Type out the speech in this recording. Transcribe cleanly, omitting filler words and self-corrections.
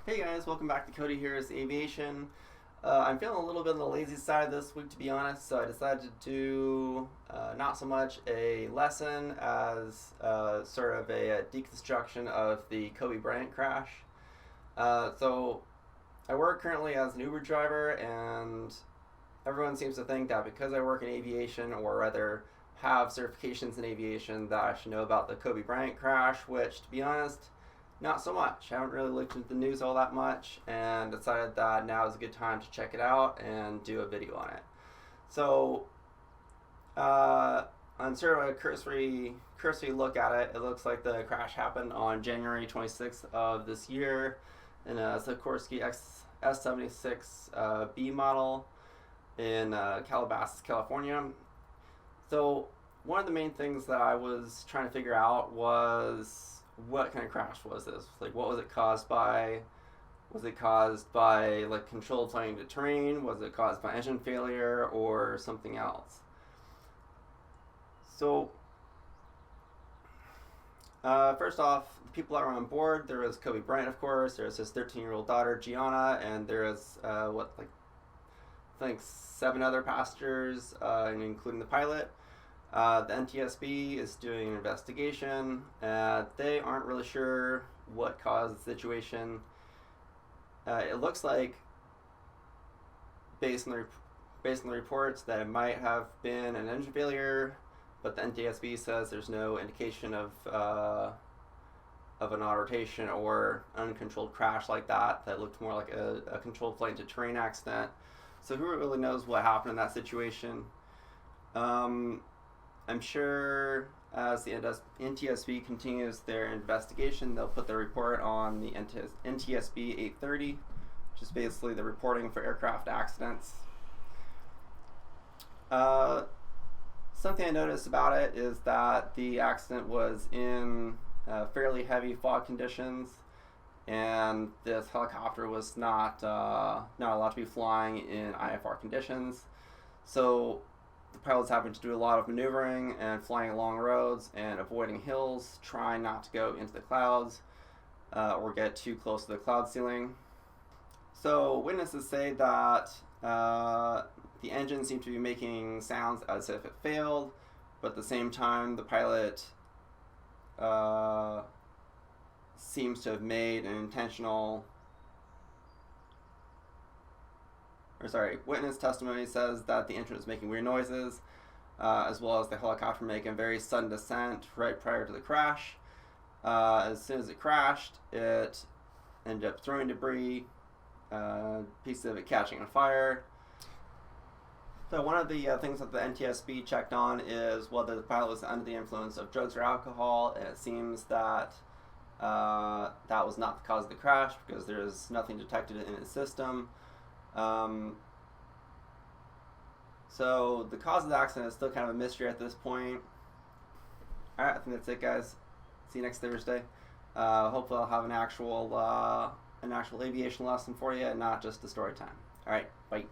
Hey guys, welcome back to Cody here's Aviation. I'm feeling a little bit on the lazy side this week, to be honest, so I decided to do not so much a lesson as sort of a deconstruction of the Kobe Bryant crash. So I work currently as an Uber driver, and everyone seems to think that because I work in aviation, or rather have certifications in aviation, that I should know about the Kobe Bryant crash, which, to be honest, not so much. I haven't really looked into the news all that much and decided that now is a good time to check it out and do a video on it. So, on sort of a cursory look at it, it looks like the crash happened on January 26th of this year in a Sikorsky S-76 B model in Calabasis, California. So, one of the main things that I was trying to figure out was what kind of crash was this? Like, what was it caused by? Was it caused by like controlled flying to terrain? Was it caused by engine failure or something else? So, first off, the people that were on board, there was Kobe Bryant, of course. There was his 13-year-old daughter Gianna, and there was I think 7 other passengers, including the pilot. The NTSB is doing an investigation. They aren't really sure what caused the situation. It looks like, based on the reports, that it might have been an engine failure, but the NTSB says there's no indication of an auto rotation or uncontrolled crash like that. That looked more like a controlled flight into terrain accident. So who really knows what happened in that situation? I'm sure as the NTSB continues their investigation, they'll put their report on the NTSB 830, which is basically the reporting for aircraft accidents. Something I noticed about it is that the accident was in fairly heavy fog conditions, and this helicopter was not allowed to be flying in IFR conditions. So the pilot's having to do a lot of maneuvering and flying along roads and avoiding hills, trying not to go into the clouds or get too close to the cloud ceiling. So witnesses say that the engine seemed to be making sounds as if it failed, but at the same time the pilot seems to have made an intentional witness testimony says that the engine was making weird noises, as well as the helicopter making a very sudden descent right prior to the crash. As soon as it crashed, it ended up throwing debris, pieces of it catching on fire. So one of the things that the NTSB checked on is whether the pilot was under the influence of drugs or alcohol, and it seems that that was not the cause of the crash because there is nothing detected in its system. So the cause of the accident is still kind of a mystery at this point. Alright, I think that's it, guys. See you next Thursday. Hopefully I'll have an actual aviation lesson for you and not just a story time. Alright, bye.